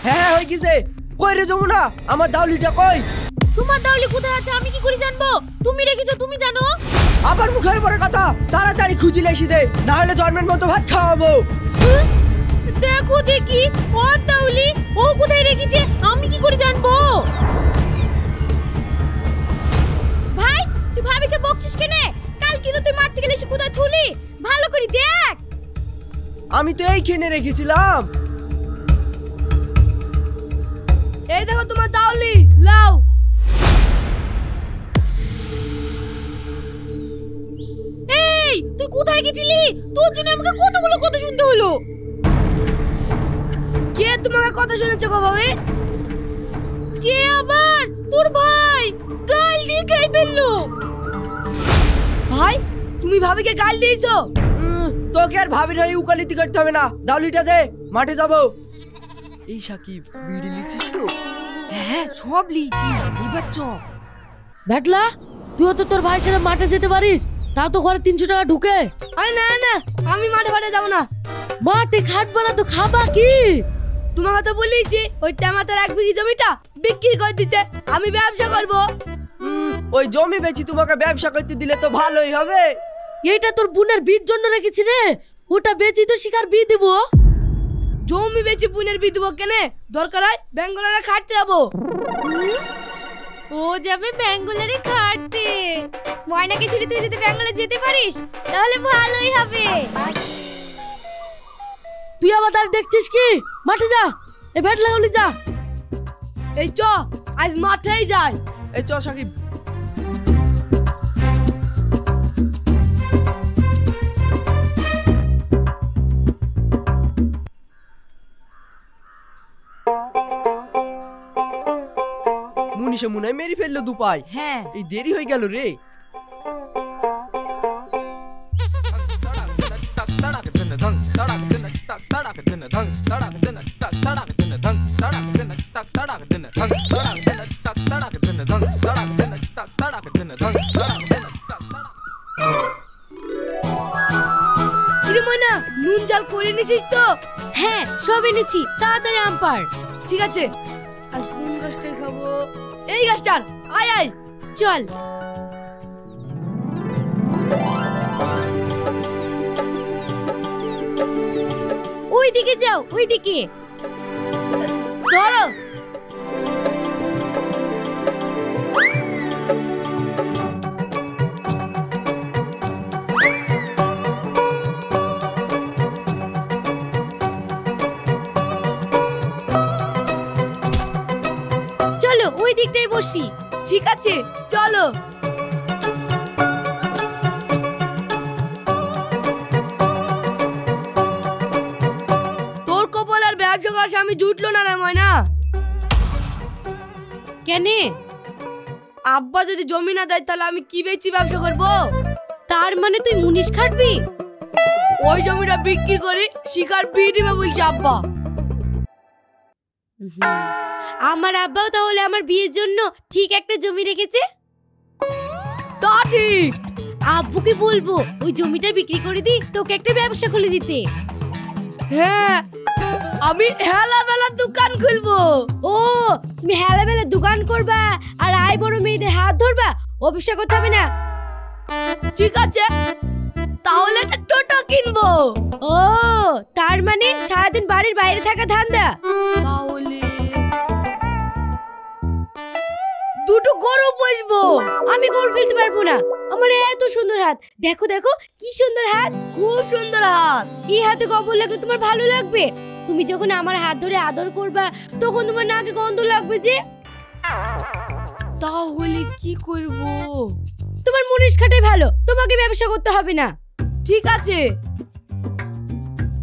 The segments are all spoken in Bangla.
হ্যাঁ হয়ে গেছে। কই রে যমুনা, আমার দাউলিটা কই? তোমার দাউলি কোথায় আছে আমি কি করে জানবো? তুমি রেখেছো, তুমি জানো। আবার মুখের পরে কথা, তাড়াতাড়ি খুঁজিলে এসে দে, না হলে জন্মের মতো ভাত খাওয়াবো। দেখো দেখি ও দাউলি ও কোথায় রেখেছে আমি কি করে জানবো? ভাই তুই ভাবিকে বকছিস কেনে? কাল কি তো তুই মারতে গেলে সে কোথায় থুলি? ভালো করে দেখ। আমি তো এইখানে রেখেছিলাম। এই দেখো তোমার দাউলি, লাও। এই তুই কোথায় গেছিলি? তোর জন্য আমাকে কতগুলো কথা শুনতে হলো। কে তোমাকে কথা শুনেছে গো ভাবি? কে আবার? তোর ভাই গাল দিয়ে খাই ফেললো। ভাই তুমি ভাবিকে গাল দিয়েছো? তোকে আর ভাবির হয়ে উকালতি করতে হবে না, দাউলিটা দে, মাঠে যাবো। এই সাকিব, বিড়ি লিছিস তো? হ্যাঁ সব লিয়েছি, এবার চ। ব্যাটলা তুইও তো তোর ভাইয়ের সাথে মাঠে যেতে পারিস, তাও তো ঘরে 300 টাকা ঢুকে। আরে না না, আমি মাঠে যাবো না। মাঠে খাটবো না তো খাবা কি? তোমাকে তো বলেছি ওই টমাটার 1 বিঘি জমিটা বিক্রি করে দিতে, আমি ব্যবসা করবো। ওই জমি বেচি তোমাকে ব্যবসা করতে দিলে তো ভালোই হবে। এইটা তোর বোনের বিয়ের জন্য রেখেছি রে, ওটা বেচি তো শিকার বিয়ে দিব। জমি বেচি বোনের বিয়ে দিব কেনে? দরকার হয় বেঙ্গলারে খাটতে যাবো। ও যাবে বেঙ্গলারে খাটতে। ময়নাকে ছেড়ে তুই যদি বেঙ্গলে যেতে পারিস তাহলে ভালোই হবে। তুই আবার তাহলে দেখছিস কি? মাঠে যা, এই ব্যাট লাগালি যা। এই চ আজ মাঠেই যাই। এই চ সাকিব। মুনিশে মুনায় মেরে ফেললো দুপাই। হ্যাঁ এই দেরি হয়ে গেল রে। কিরে ময়না, নুন জাল করে নিছিস তো? হ্যাঁ সব এনেছি, তাড়াতাড়ি আম পার। ঠিক আছে, আজ কোন গাছটার খাবো? এই গাছটার। আয় আয় চল। ওইদিকে যাও, ওইদিকে ধরো। চলো ওই দিকটাই বসি। ঠিক আছে চলো। তোর কপাল আর ব্যবসা করার আমি জুটলো না রে ময়না। কেনে? আব্বা যদি জমি না দেয় তাহলে আমি কি বেচি ব্যবসা করব? তার মানে তুই মুনিশ খাটবি? ওই জমিটা বিক্রি করে শিকার বিয়ে দিবে বলছে আব্বা। আমার আব্বাও তাহলে আমার বিয়ের জন্য ঠিক একটা জমি রেখেছে। তা ঠিক। আব্বুকে বলবো ওই জমিটা বিক্রি করে দি, তোকে একটা ব্যবসা খুলে দিতে। হ্যাঁ আমি হেলাবেলা দোকান খুলবো। ও তুমি হেলাবেলা দোকান করবা আর আই বড় মেয়েদের হাত ধরবা, ব্যবসা করতে হবে না। ঠিক আছে তাহলে একটা টোটো কিনবো। ও তার মানে সারাদিন বাড়ির বাইরে থাকা ধান্দা। তাহলে দুটো গরু পুষবো। আমি গরু ফেলতে পারবো না, আমার এত সুন্দর হাত। দেখো দেখো কি সুন্দর হাত, খুব সুন্দর হাত। এই হাতে গোবর লাগলে তোমার ভালো লাগবে? তুমি যখন আমার হাত ধরে আদর করবা তখন তোমার নাকে গন্ধ লাগবে যে। তাহলে কি করব? তোমার মুনিশ খাটাই ভালো, তোমাকে ব্যবসা করতে হবে না। ঠিক আছে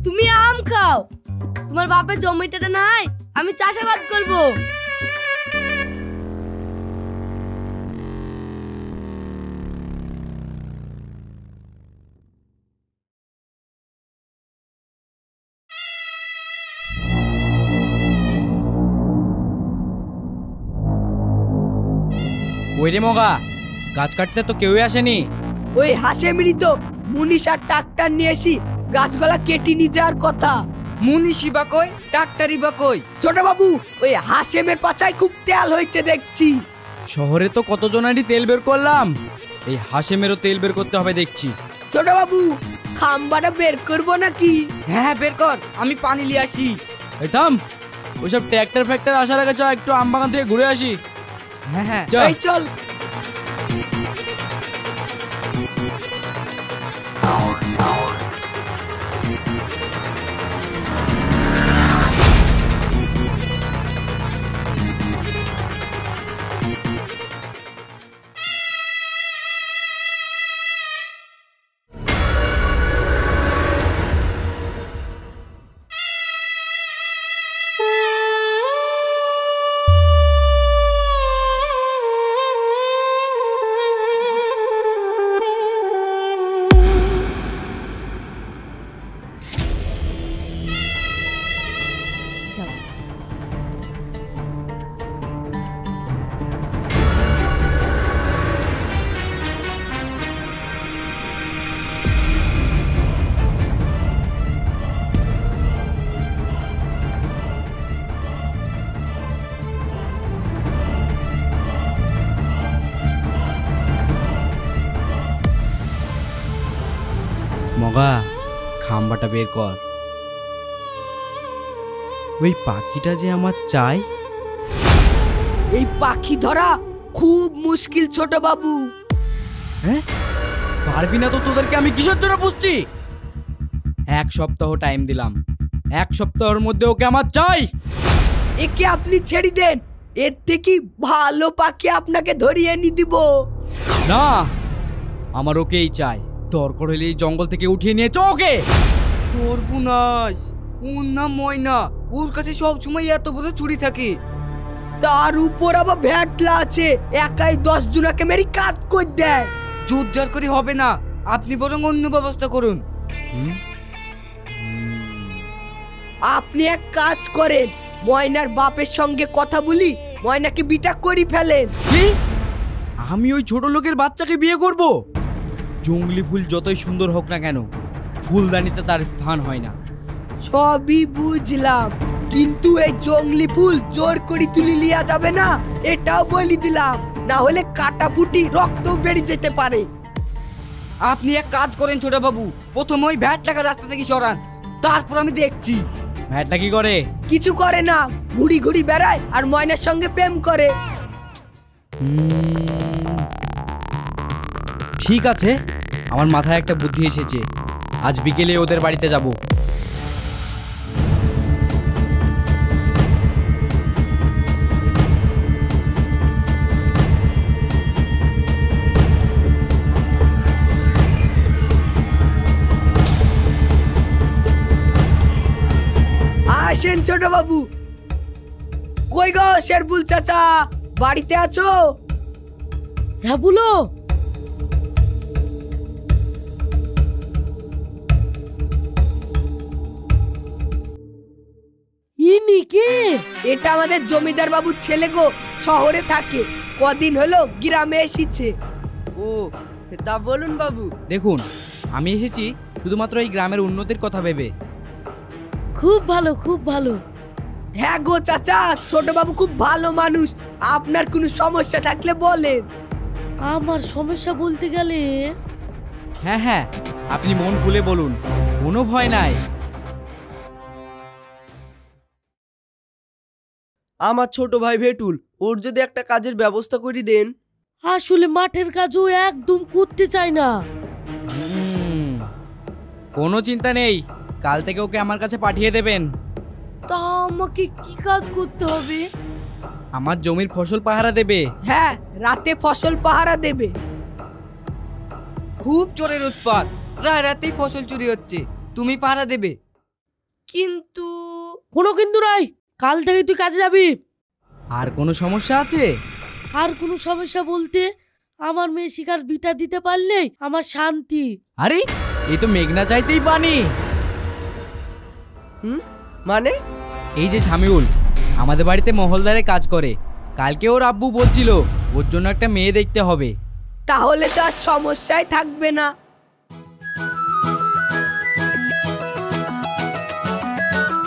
তুমি আম খাও, তোমার বাপের জমিটা নাই, আমি চাষাবাদ করব। ওই রে মগা, গাছ কাটতে তো কেউই আসেনি। ওই হাসেমিরি তো মুনিশ আর ট্রাক্টর নিয়ে এসি গাছগুলা কেটে নিয়ে যাওয়ার কথা। মুনিশি বা কই, ডাক্তারি বা কই? ছোট বাবু, ওই হাসেমের পাছায় খুব তেল হয়েছে দেখছি। শহরে তো কতজনারই তেল বের করলাম, এই হাসেমেরও তেল বের করতে হবে দেখছি। ছোট বাবু, খাম্বাটা বের করবো নাকি? হ্যাঁ বের কর, আমি পানি নিয়ে আসি। এই থাম, ওইসব ট্র্যাক্টর ফ্যাক্টর আসার আগে চ একটু আমবাগান থেকে ঘুরে আসি। হ্যাঁ হ্যাঁ চল। এই চল। মগা, খাম্বাটা বের কর। ওই পাখিটা যে আমার চাই। এই পাখি ধরা খুব মুশকিল ছোট বাবু। হ্যাঁ, পারবি না তো তোদেরকে আমি কিসের জন্য পুষছি? 1 সপ্তাহ টাইম দিলাম, 1 সপ্তাহের মধ্যে ওকে আমার চাই। একে আপনি ছেড়ে দেন, এর থেকে ভালো পাখি আপনাকে ধরিয়ে এনে দিব। না, আমার ওকেই চাই। দরকার হলে এই জঙ্গল থেকে উঠিয়ে নিয়ে চ ওকে। সর্বনাশ, ওর নাম ময়না, ওর কাছে সব সময় এত বড় চুরি থাকে। তার উপর আবার ভ্যাটলা আছে, একাই 10 জনাকে মেরি কাট করে দেয়। জোর জার করে হবে না, আপনি বরং অন্য ব্যবস্থা করুন। আপনি এক কাজ করেন, ময়নার বাপের সঙ্গে কথা বলি, ময়নাকে বিটা করি ফেলেন। কি? আমি ওই ছোট লোকের বাচ্চাকে বিয়ে করব? জঙ্গলি ফুল যতই সুন্দর হোক না কেন, ফুলদানিতে তার স্থান হয় না। সবই বুঝলাম, কিন্তু এই জঙ্গলি ফুল জোর করে তুলে লিয়া যাবে না, এটাও বলি দিলাম। না হলে কাটা ফুটি রক্ত বেরিয়ে যেতে পারে। আপনি এক কাজ করেন ছোট বাবু, প্রথম ওই ভ্যাট টাকা রাস্তা থেকে সরান, তারপর আমি দেখছি। ভ্যাটটা কি করে? কিছু করে না, ঘুরি ঘুরি বেড়ায় আর ময়নার সঙ্গে প্রেম করে। ঠিক আছে, আমার মাথায় একটা বুদ্ধি এসেছে। আজ বিকেলে ওদের বাড়িতে যাব। আসেন ছোট বাবু। কই গো শেরবুল চাচা, বাড়িতে আছো? হ্যাঁ বলো। ইনি কে? এটা আমাদের জমিদার বাবুর ছেলে গো, শহরে থাকে, কদিন হলো গ্রামে এসেছে। ও তা বলুন বাবু। দেখুন, আমি এসেছি শুধুমাত্র এই গ্রামের উন্নতির কথা ভেবে। খুব ভালো, খুব ভালো। হ্যাঁ গো চাচা, ছোট বাবু খুব ভালো মানুষ, আপনার কোনো সমস্যা থাকলে বলেন। আমার সমস্যা বলতে গেলে হ্যাঁ হ্যাঁ, আপনি মন খুলে বলুন, কোনো ভয় নাই। আমার ছোট ভাই ভেটুল, ওর যদি একটা কাজের ব্যবস্থা করে দেন। আসলে মাঠের কাজও একদম করতে চায় না। কোনো চিন্তা নেই, কাল থেকে ওকে আমার কাছে পাঠিয়ে দেবেন। তা আমাকে কি কাজ করতে হবে? আমার জমির ফসল পাহারা দেবে। হ্যাঁ, রাতে ফসল পাহারা দেবে। খুব চোরের উৎপাত, প্রায় রাতেই ফসল চুরি হচ্ছে, তুমি পাহারা দেবে। কিন্তু কোনো কিন্তু নাই, কাল থেকে তুই কাজে যাবি। আর কোনো সমস্যা আছে? আর কোনো সমস্যা বলতে, আমার মেয়ে শিকার বিটা দিতে পারলেই আমার শান্তি। আরে, এই তো মেঘনা চাইতেই পানি। মানে? এই যে শামিউল আমাদের বাড়িতে মহলদারে কাজ করে, কালকে ওর আব্বু বলছিল ওর জন্য একটা মেয়ে দেখতে হবে। তাহলে তো আর সমস্যাই থাকবে না।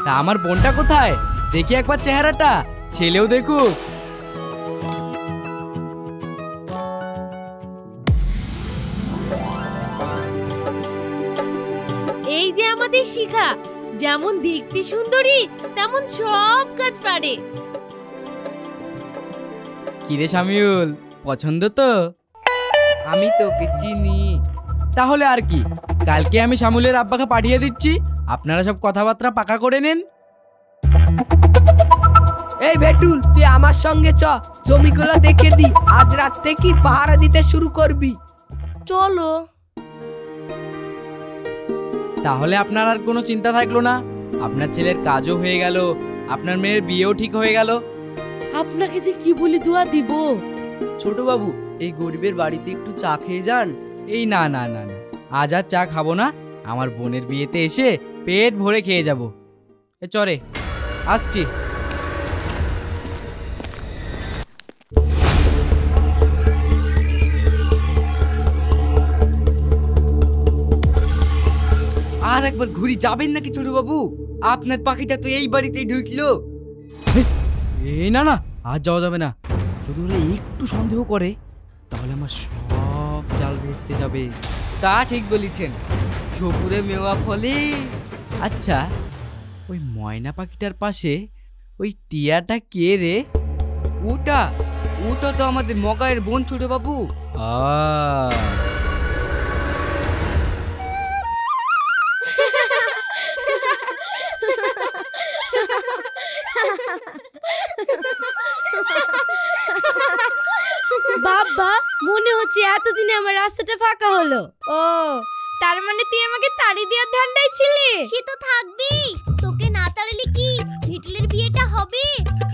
তা আমার বোনটা কোথায়? দেখি একবার চেহারাটা, ছেলেও দেখুক। এই যে আমাদের শিখা, যেমন দেখতে সুন্দরী তেমন সব কাজ পারে। কিরে শামিউল, পছন্দ তো? আমি তোকে চিনি। তাহলে আর কি, কালকে আমি শামুলের আব্বাকে পাঠিয়ে দিচ্ছি, আপনারা সব কথাবার্তা পাকা করে নিন। এই ভেটুল, তুই আমার সঙ্গে চ, জমিগুলো দেখে দি। আজ রাত থেকে পাহারা দিতে শুরু করবি। চলো। তাহলে আপনার আর কোনো চিন্তা থাকলো না, আপনার ছেলের কাজও হয়ে গেল, আপনার মেয়ের বিয়েও ঠিক হয়ে গেল। আপনাকে যে কি বলি দোয়া দিব। ছোট বাবু, এই গরিবের বাড়িতে একটু চা খেয়ে যান। এই না না না না, আজ আর চা খাবো না, আমার বোনের বিয়েতে এসে পেট ভরে খেয়ে যাব। এ চরে, আসছি। আর একবার ঘুরি যাবেন নাকি ছোট বাবু? আপনার পাখিটা তো এই বাড়িতেই ঢুকলো। এই না না, আজ যাওয়া যাবে না। যদি ওরা একটু সন্দেহ করে তাহলে আমার সব জাল ভেস্তে যাবে। তা ঠিক বলেছেন, সপুরে মেওয়া ফলে। আচ্ছা, ওই ময়না পাখিটার পাশে ওই টিয়াটা কে রে? ওটা ওটা তো আমাদের মগায়ের বোন ছোট বাবু। বাবা, মনে হচ্ছে এতদিনে আমার রাস্তাটা ফাঁকা হলো। ও, তার মানে তুই আমাকে তাড়ি দেওয়ার ধান্দায় ছিলি? সে তো থাকবেই। তোকে না তাড়ালে কি ভেটুলের বিয়েটা হবে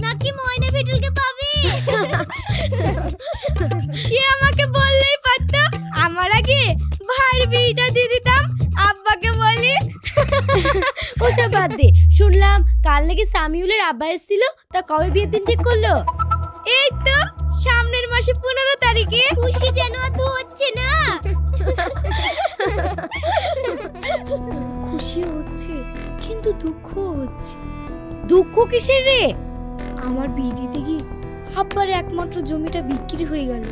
নাকি ময়না ভেটুলকে পাবে? সে আমাকে বললেই পারতো, আমার আগে ভাইয়ের বিয়েটা দিয়ে দিতাম। আব্বাকে বলি। ওসব বাদ দে, শুনলাম কাল নাকি সামিউলের আব্বা এসেছিল, তা কবে বিয়ের দিন ঠিক করলো? এই তো সামনের মাসে 15 তারিখে। খুশি যেন এত হচ্ছে না। খুশি হচ্ছে কিন্তু দুঃখ হচ্ছে। দুঃখ কিসের রে? আমার বিয়ে দিতে গিয়ে আব্বার একমাত্র জমিটা বিক্রি হয়ে গেল।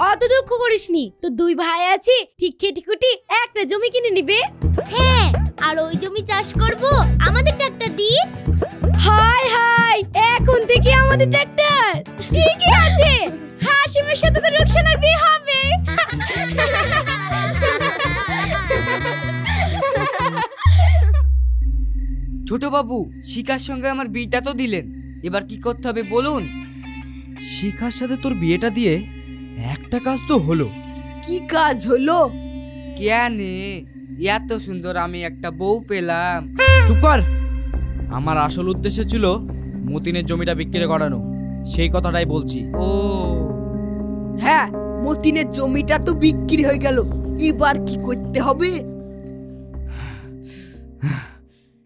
অত দুঃখ করিসনি, তো দুই ভাই আছে, ঠিক খেটিকুটি একটা জমি কিনে নিবে। হ্যাঁ, আর ওই জমি চাষ করব আমাদের ট্রাক্টর দিয়ে। হাই হাই, এখন থেকে আমাদের ট্রাক্টর। ঠিকই আছে, হাসিমের সাথে তো রুকসানার বিয়ে হবে। ছোট বাবু, শিকার সঙ্গে আমার বিয়েটা তো দিলেন, এবার কি করতে হবে বলুন? শিখার সাথে তোর বিয়েটা দিয়ে একটা কাজ তো হলো। কি কাজ হলো? কেনে এত সুন্দর আমি একটা বউ পেলাম। চুপ কর, আমার আসল উদ্দেশ্য ছিল মতিনের জমিটা বিক্রি করানো, সেই কথাটাই বলছি। ও হ্যাঁ, মতিনের জমিটা তো বিক্রি হয়ে গেল, এবার কি করতে হবে?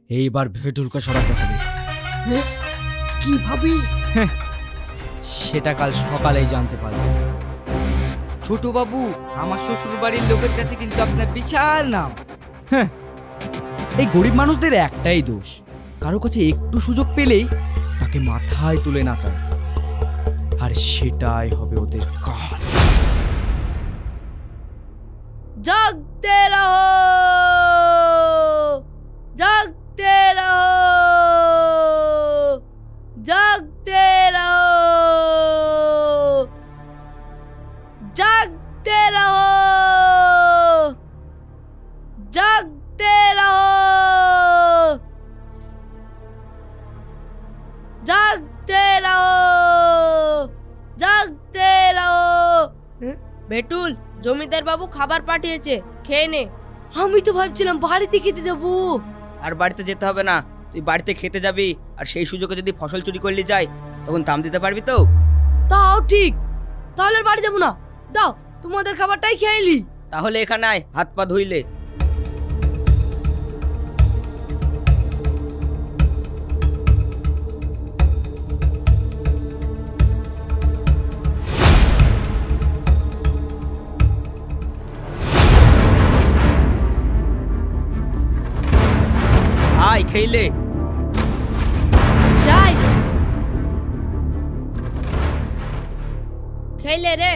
এইবার ভেটুলকে সরাতে হবে। কিভাবে? সেটা কাল সকালেই জানতে পারবো। ছোট বাবু, আমার শ্বশুর বাড়ির লোকের কাছে কিন্তু আপনার বিশাল নাম। হ্যাঁ, এই গরিব মানুষদের একটাই দোষ, কারো কাছে একটু সুযোগ পেলেই তাকে মাথায় তুলে নাচায়, আর সেটাই হবে ওদের কাল। জাগতে রহো, জাগতে রহো, জাগতে রহো, জাগতে রহো, জাগতে রহো, জাগতে রহো, জাগতে রহো। ভেটুল, জমিদার বাবু খাবার পাঠিয়েছে, খেয়ে নে। আমি তো ভাবছিলাম বাড়িতে খেতে যাবো। আর বাড়িতে যেতে হবে না, তুই বাড়িতে খেতে যাবি, আর সেই সুযোগে যদি ফসল চুরি করলি যায় তখন দাম দিতে পারবি তো? তাও ঠিক, তাহলে আর বাড়ি যাবো না। দাও, তোমাদের খাবারটাই খেয়েলি। তাহলে এখানে আয়, হাত পা ধুইলে। আয় খেইলে। খেলে রে।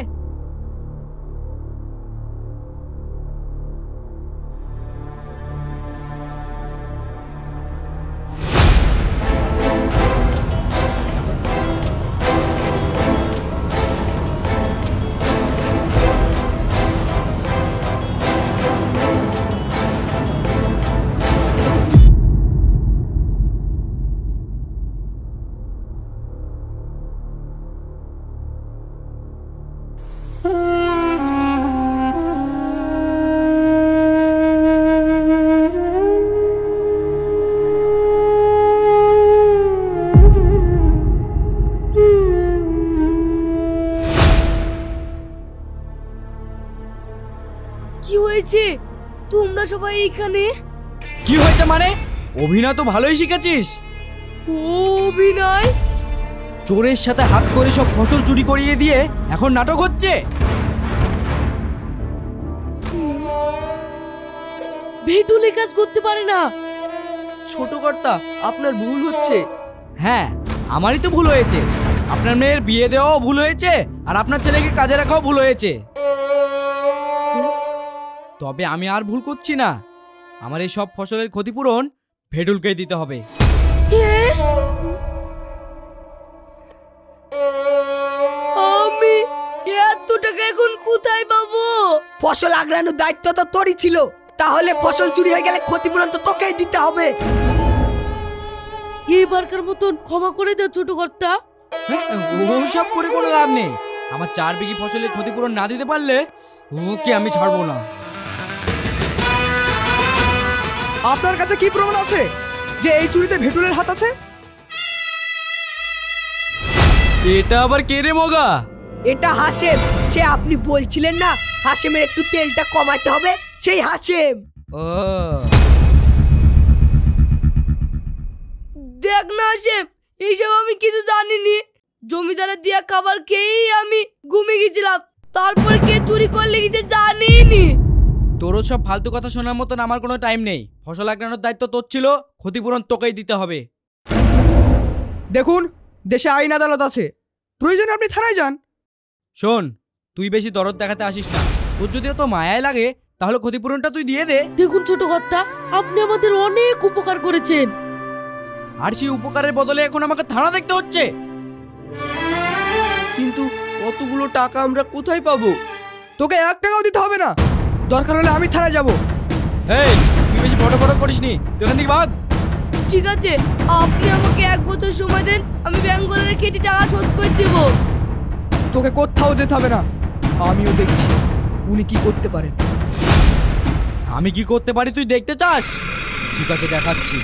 কি হয়েছে? তোমরা সবাই এখানে? কি হয়েছে মানে? অভিনয় তো ভালোই শিখেছিস। অভিনয়? চোরের সাথে হাত করে সব ফসল চুরি করিয়ে দিয়ে এখন নাটক হচ্ছে। ভেটুল এই কাজ করতে পারে না। ছোট কর্তা, আপনার ভুল হচ্ছে। হ্যাঁ, আমারই তো ভুল হয়েছে। আপনার মেয়ের বিয়ে দেওয়াও ভুল হয়েছে, আর আপনার ছেলেকে কাজে রাখাও ভুল হয়েছে। তবে আমি আর ভুল করছি না। আমার এই সব ফসলের ক্ষতিপূরণ ভেটুলকে দিতে হবে। আমি এত টাকা এখন কোথায় পাবো? ফসল আগ্রানোর দায়িত্ব তো তোরই ছিল, তাহলে ফসল চুরি হয়ে গেলে ক্ষতিপূরণ তো তোকেই দিতে হবে। এইবারকার মতন ক্ষমা করে দাও ছোট কর্তা। ওসব করে কোনো লাভ নেই। আমার 4 বিঘি ফসলের ক্ষতিপূরণ না দিতে পারলে ওকে আমি ছাড়বো না। আপনার কাছে কি প্রমাণ আছে যে এই চুরিতে ভেটুলের হাত আছে? এটা আবার কে রে মগা? এটা হাসেম। সে আপনি বলছিলেন না হাসেমের একটু তেলটা কমাতে হবে, সেই হাসেম। ও দেখ না হাসেম, এইসব আমি কিছু জানিনি। জমিদারের দিয়া খাবার খেয়েই আমি ঘুমিয়ে গেছিলাম। তারপরে কে চুরি করলে গেছে জানিনি। তোরও সব ফালতু কথা শোনার মতন আমার কোনো টাইম নেই। ফসল আগ্রানোর দায়িত্ব তোর ছিল, ক্ষতিপূরণ তোকেই দিতে হবে। দেখুন, দেশে আইন আদালত আছে, প্রয়োজনে আপনি থানায় যান। শোন, তুই বেশি দরদ দেখাতে আসিস না। তোর যদি অত মায়ায় লাগে তাহলে ক্ষতিপূরণটা তুই দিয়ে দে। দেখুন ছোট কর্তা, আপনি আমাদের অনেক উপকার করেছেন, আর সেই উপকারের বদলে এখন আমাকে থানা দেখতে হচ্ছে। কিন্তু অতগুলো টাকা আমরা কোথায় পাবো? তোকে 1 টাকাও দিতে হবে না, দরকার হলে আমি থানায় যাব। এই, তুই বেশি বড় বড় করিস নি, তুই এখান থেকে ভাগ। ঠিক আছে, আপনি আমাকে 1 বছর সময় দেন, আমি ব্যাঙ্গলের কেটে টাকা শোধ করে দেব। তোকে কোথাও যেতে হবে না, আমিও দেখছি উনি কি করতে পারেন। আমি কি করতে পারি তুই দেখতে চাস? ঠিক আছে, দেখাচ্ছি।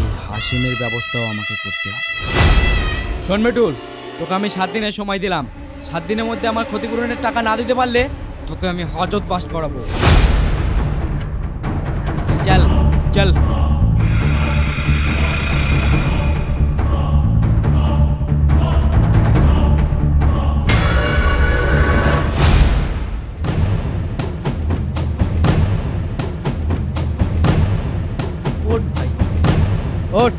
এই হাসিমের ব্যবস্থাও আমাকে করতে হবে। শোন মেটুল, তোকে আমি 7 দিনের সময় দিলাম। 7 দিনের মধ্যে আমার ক্ষতিপূরণের টাকা না দিতে পারলে তোকে আমি হাজত পাস করাবো। চল চল। ওঠ ভাই, ওঠ।